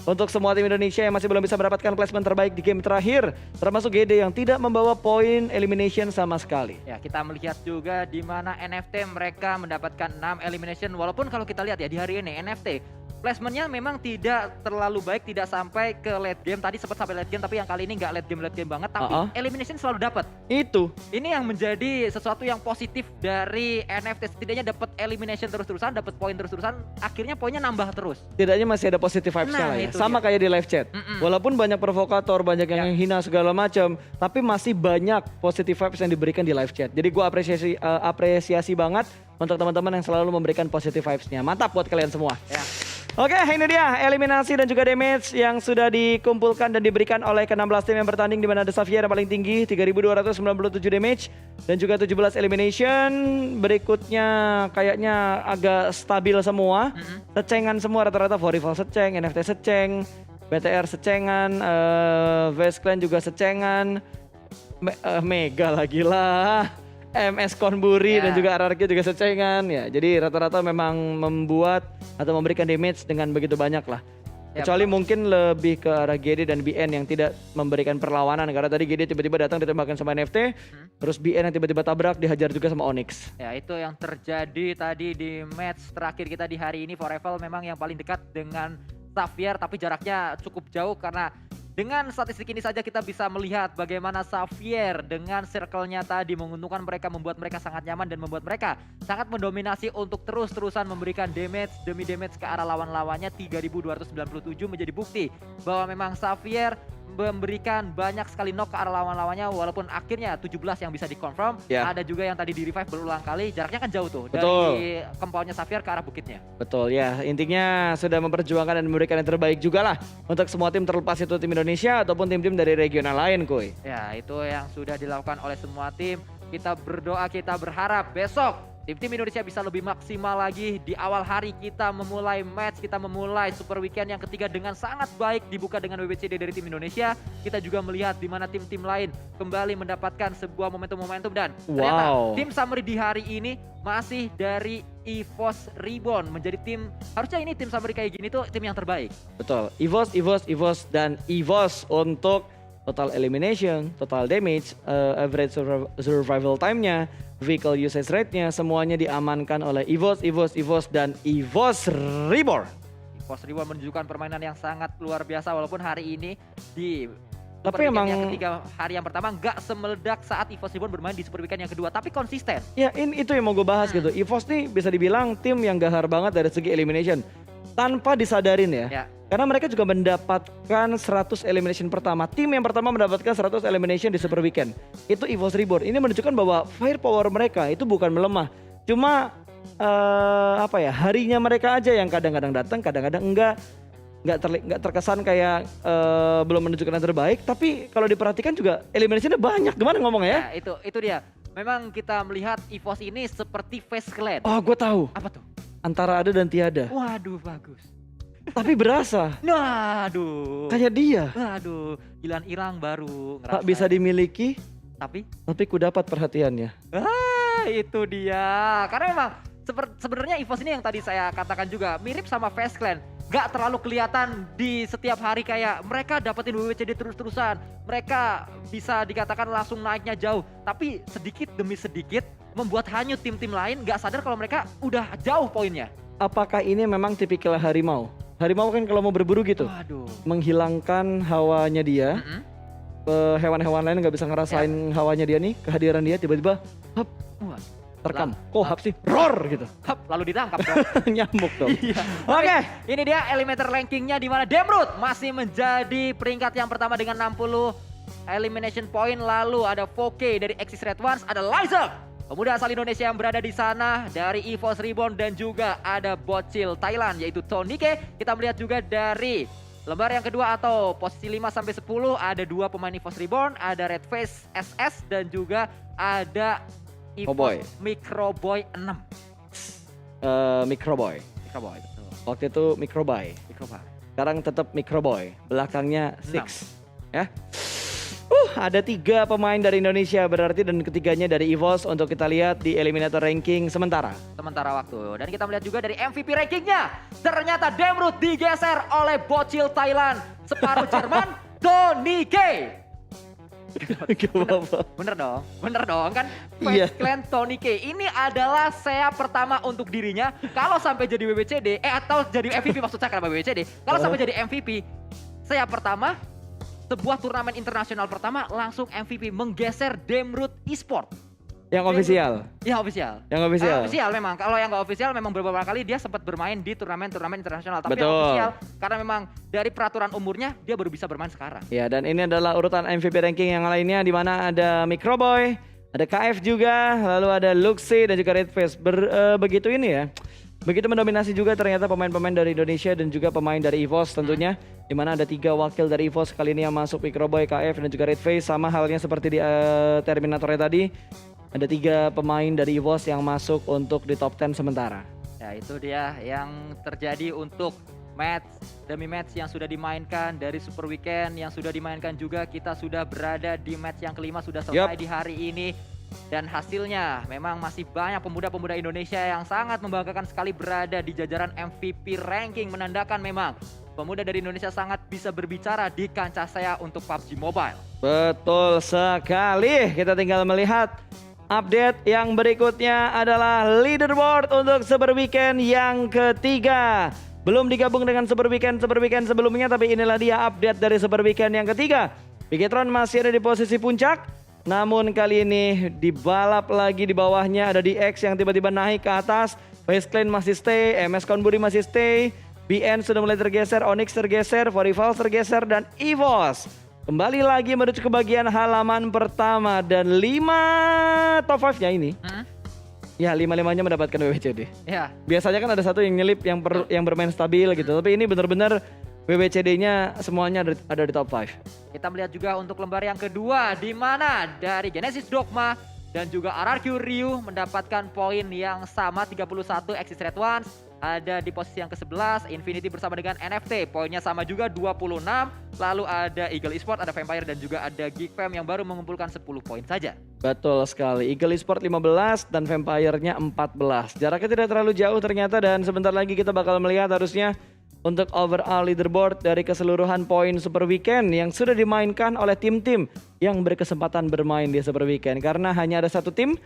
untuk semua tim Indonesia yang masih belum bisa mendapatkan placement terbaik di game terakhir, termasuk GD yang tidak membawa poin elimination sama sekali. Ya, kita melihat juga di mana NFT mereka mendapatkan 6 elimination, walaupun kalau kita lihat ya di hari ini NFT placementnya memang tidak terlalu baik, tidak sampai ke late game. Tadi sempat sampai late game, tapi yang kali ini nggak late game banget, tapi elimination selalu dapat. Itu. Ini yang menjadi sesuatu yang positif dari NFT, setidaknya dapat elimination terus-terusan, dapat poin terus-terusan, akhirnya poinnya nambah terus. Setidaknya masih ada positive vibes-nya lah ya. Sama kayak di live chat. Walaupun banyak provokator, banyak yang hina segala macam, tapi masih banyak positive vibes yang diberikan di live chat. Jadi gue apresiasi banget untuk teman-teman yang selalu memberikan positive vibes-nya. Mantap buat kalian semua. Ya. Oke, ini dia eliminasi dan juga damage yang sudah dikumpulkan dan diberikan oleh ke-16 tim yang bertanding, di mana ada Xavier yang paling tinggi 3.297 damage dan juga 17 elimination. Berikutnya kayaknya agak stabil semua. Secengan semua rata-rata, Vorival seceng, NFT seceng, BTR secengan, Vest Clan juga secengan, Mega lagi lah. MS Konburi dan juga RRQ juga secengan ya. Jadi rata-rata memang membuat atau memberikan damage dengan begitu banyak lah. Kecuali mungkin lebih ke arah GD dan BN yang tidak memberikan perlawanan. Karena tadi GD tiba-tiba datang ditembakkan sama NFT. Terus BN yang tiba-tiba tabrak dihajar juga sama Onyx. Ya, itu yang terjadi tadi di match terakhir kita di hari ini. Forever memang yang paling dekat dengan Xavier, tapi jaraknya cukup jauh karena dengan statistik ini saja kita bisa melihat bagaimana Xavier dengan circle-nya tadi menguntungkan mereka, membuat mereka sangat nyaman dan membuat mereka sangat mendominasi untuk terus-terusan memberikan damage demi damage ke arah lawan-lawannya. 3.297 menjadi bukti bahwa memang Xavier memberikan banyak sekali knock ke arah lawan-lawannya, walaupun akhirnya 17 yang bisa dikonfirm. Ada juga yang tadi di revive berulang kali, jaraknya kan jauh tuh. Betul. Dari compoundnya Xavier ke arah bukitnya. Betul ya, intinya sudah memperjuangkan dan memberikan yang terbaik juga lah untuk semua tim, terlepas itu tim Indonesia ataupun tim-tim dari regional lain kuy. Ya, itu yang sudah dilakukan oleh semua tim. Kita berdoa, kita berharap besok tim-tim Indonesia bisa lebih maksimal lagi. Di awal hari kita memulai match, kita memulai Super Weekend yang ketiga dengan sangat baik, dibuka dengan WBCD dari tim Indonesia. Kita juga melihat di mana tim-tim lain kembali mendapatkan sebuah momentum-momentum, dan ternyata tim Summary di hari ini masih dari EVOS Reborn menjadi tim, harusnya ini tim Summary kayak gini tuh tim yang terbaik. Betul, EVOS dan EVOS untuk total elimination, total damage, average survival time-nya, vehicle usage rate-nya, semuanya diamankan oleh EVOS dan EVOS Reborn. EVOS Reborn menunjukkan permainan yang sangat luar biasa, walaupun hari ini di tapi emang yang ketiga, hari yang pertama nggak semeledak saat EVOS Reborn bermain di Super Weekend yang kedua, tapi konsisten. Ya, itu yang mau gue bahas gitu. EVOS nih bisa dibilang tim yang gahar banget dari segi elimination. Tanpa disadarin ya. Karena mereka juga mendapatkan 100 elimination pertama. Tim yang pertama mendapatkan 100 elimination di Super Weekend. Itu EVOS Reborn. Ini menunjukkan bahwa firepower mereka itu bukan melemah. Cuma harinya mereka aja yang kadang-kadang datang, kadang-kadang enggak. Nggak terkesan kayak belum menunjukkan yang terbaik. Tapi kalau diperhatikan juga eliminationnya banyak. Gimana ngomongnya ya? Itu dia. Memang kita melihat EVOS ini seperti Face Clan. Oh, gue tahu. Apa tuh? Antara ada dan tiada. Waduh, bagus. Tapi berasa. Waduh. Kayak dia. Waduh, Ilan Irang baru ngerasa. Tak bisa dimiliki, tapi ku dapat perhatiannya. Itu dia. Karena memang sebenarnya EVOS ini yang tadi saya katakan juga mirip sama Face Clan. Gak terlalu kelihatan di setiap hari, kayak mereka dapetin WWCD terus-terusan. Mereka bisa dikatakan langsung naiknya jauh. Tapi sedikit demi sedikit membuat hanyut tim-tim lain, gak sadar kalau mereka udah jauh poinnya. Apakah ini memang tipikal harimau? Harimau kan kalau mau berburu gitu, menghilangkan hawanya dia. Hewan-hewan lain gak bisa ngerasain hawanya dia nih, kehadiran dia tiba-tiba terkam. Kok hap sih? Roar gitu. Hap, lalu ditangkap dong. Nyamuk dong. Oke, ini dia elevator rankingnya, di mana Demrut masih menjadi peringkat yang pertama dengan 60 elimination point. Lalu ada 4K dari Axis Red Ones, ada Liza, pemuda asal Indonesia yang berada di sana dari EVOS Reborn, dan juga ada bocil Thailand yaitu Tonike. Kita melihat juga dari lembar yang kedua atau posisi 5 sampai 10 ada 2 pemain EVOS Reborn, ada Redface SS dan juga ada EVOS Microboy 6. Microboy, betul. Waktu itu Microboy. Sekarang tetap Microboy. Belakangnya 6. Ya. ada 3 pemain dari Indonesia berarti dan ketiganya dari EVOS untuk kita lihat di eliminator ranking sementara. Sementara waktu. Dan kita melihat juga dari MVP rankingnya. Ternyata Demrut digeser oleh bocil Thailand. Separuh Jerman, Tony-K. Gak apa-apa. Bener dong kan Iya. Face Clan Tony-K ini adalah SEA pertama untuk dirinya. Kalau sampai jadi WWCD, atau jadi MVP maksud saya karena WWCD. Kalau sampai jadi MVP, SEA pertama, sebuah turnamen internasional pertama langsung MVP menggeser Demrut Esport. Yang official. Ya official. Yang official. Official memang. Kalau yang nggak official memang beberapa kali dia sempat bermain di turnamen-turnamen internasional. Tapi yang Betul. official karena memang dari peraturan umurnya dia baru bisa bermain sekarang. Ya, dan ini adalah urutan MVP ranking yang lainnya di mana ada Microboy, ada KF juga, lalu ada Luxi dan juga Redface. Begitu ini ya. Begitu mendominasi juga ternyata pemain-pemain dari Indonesia dan juga pemain dari EVOS tentunya. Di mana ada 3 wakil dari EVOS kali ini yang masuk, Microboy, KF dan juga Redface. Sama halnya seperti di Terminatornya tadi. Ada 3 pemain dari EVOS yang masuk untuk di top 10 sementara. Ya itu dia yang terjadi untuk match demi match yang sudah dimainkan dari Super Weekend yang sudah dimainkan juga. Kita sudah berada di match yang kelima, sudah selesai di hari ini. Dan hasilnya memang masih banyak pemuda-pemuda Indonesia yang sangat membanggakan sekali berada di jajaran MVP ranking. Menandakan memang pemuda dari Indonesia sangat bisa berbicara di kancah SEA untuk PUBG Mobile. Betul sekali. Kita tinggal melihat update yang berikutnya adalah leaderboard untuk Super Weekend yang ketiga. Belum digabung dengan Super Weekend sebelumnya, tapi inilah dia update dari Super Weekend yang ketiga. Bigetron masih ada di posisi puncak, namun kali ini dibalap lagi di bawahnya. Ada DX yang tiba-tiba naik ke atas, Face Clan masih stay, MS Konburi masih stay, BN sudah mulai tergeser, Onyx tergeser, Forivals tergeser, dan EVOS kembali lagi menuju ke bagian halaman pertama. Dan 5 top 5-nya ini, ya 5-5-nya mendapatkan WWCD. Ya, Biasanya kan ada satu yang nyelip yang bermain stabil gitu. Tapi ini benar-benar WWCD-nya semuanya ada di top 5. kita melihat juga untuk lembar yang kedua di mana dari Genesis Dogma dan juga RRQ Ryu mendapatkan poin yang sama 31. Axis Red Ones ada di posisi yang ke-11, Infinity bersama dengan NFT poinnya sama juga 26. Lalu ada Eagle Esport, ada Vampire dan juga ada Geek Fam yang baru mengumpulkan 10 poin saja. Betul sekali. Eagle Esport 15 dan Vampire-nya 14. Jaraknya tidak terlalu jauh ternyata, dan sebentar lagi kita bakal melihat harusnya untuk overall leaderboard dari keseluruhan poin Super Weekend yang sudah dimainkan oleh tim-tim yang berkesempatan bermain di Super Weekend. Karena hanya ada satu tim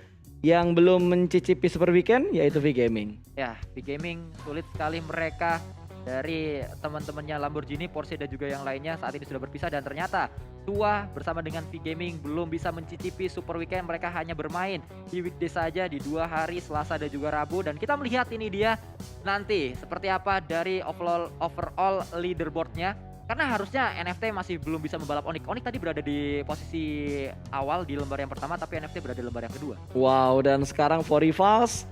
yang belum mencicipi Super Weekend, yaitu V-Gaming. Ya, V-Gaming sulit sekali mereka dari teman-temannya Lamborghini, Porsche dan juga yang lainnya saat ini sudah berpisah. Dan ternyata Tua bersama dengan V-Gaming belum bisa mencicipi Super Weekend. Mereka hanya bermain di weekday saja di 2 hari, Selasa dan juga Rabu. Dan kita melihat ini dia nanti seperti apa dari overall leaderboardnya. Karena harusnya NFT masih belum bisa membalap Onyx. Onyx tadi berada di posisi awal di lembar yang pertama, tapi NFT berada di lembar yang kedua. Wow, dan sekarang Forivals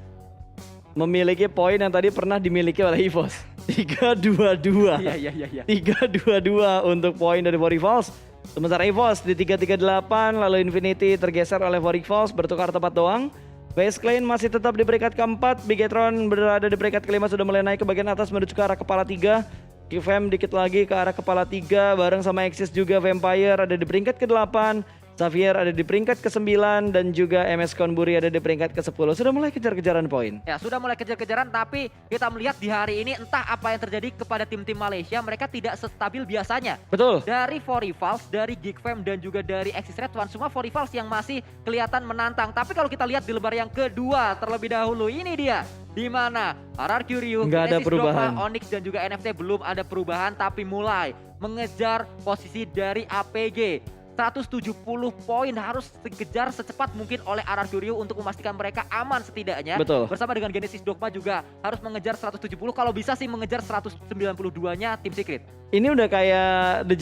memiliki poin yang tadi pernah dimiliki oleh EVOS. 3-2-2. Iya. 3-2-2 untuk poin dari Forivals. Sementara EVOS di 3-3-8, lalu Infinity tergeser oleh Forivals, bertukar tempat doang. Face Clan masih tetap di peringkat keempat, Bigetron berada di peringkat kelima, sudah mulai naik ke bagian atas menuju ke arah kepala 3. Kifem dikit lagi ke arah kepala 3 bareng sama Axis juga. Vampire ada di peringkat ke-8, Xavier ada di peringkat ke-9 dan juga MS Konburi ada di peringkat ke-10. Sudah mulai kejar-kejaran poin. Ya, sudah mulai kejar-kejaran, tapi kita melihat di hari ini entah apa yang terjadi kepada tim-tim Malaysia, mereka tidak sestabil biasanya. Betul. Dari Forivals, dari Geek Fam dan juga dari Axis Red One, semua Forivals yang masih kelihatan menantang. Tapi kalau kita lihat di lembar yang kedua terlebih dahulu, ini dia di mana RRQ Ryu, nggak ada Genesis perubahan. Dogma, Onyx dan juga NFT belum ada perubahan, tapi mulai mengejar posisi dari APG. 170 poin harus dikejar secepat mungkin oleh RRQ Ryu untuk memastikan mereka aman setidaknya. Betul. Bersama dengan Genesis Dogma juga harus mengejar 170, kalau bisa sih mengejar 192-nya Tim Secret. Ini udah kayak The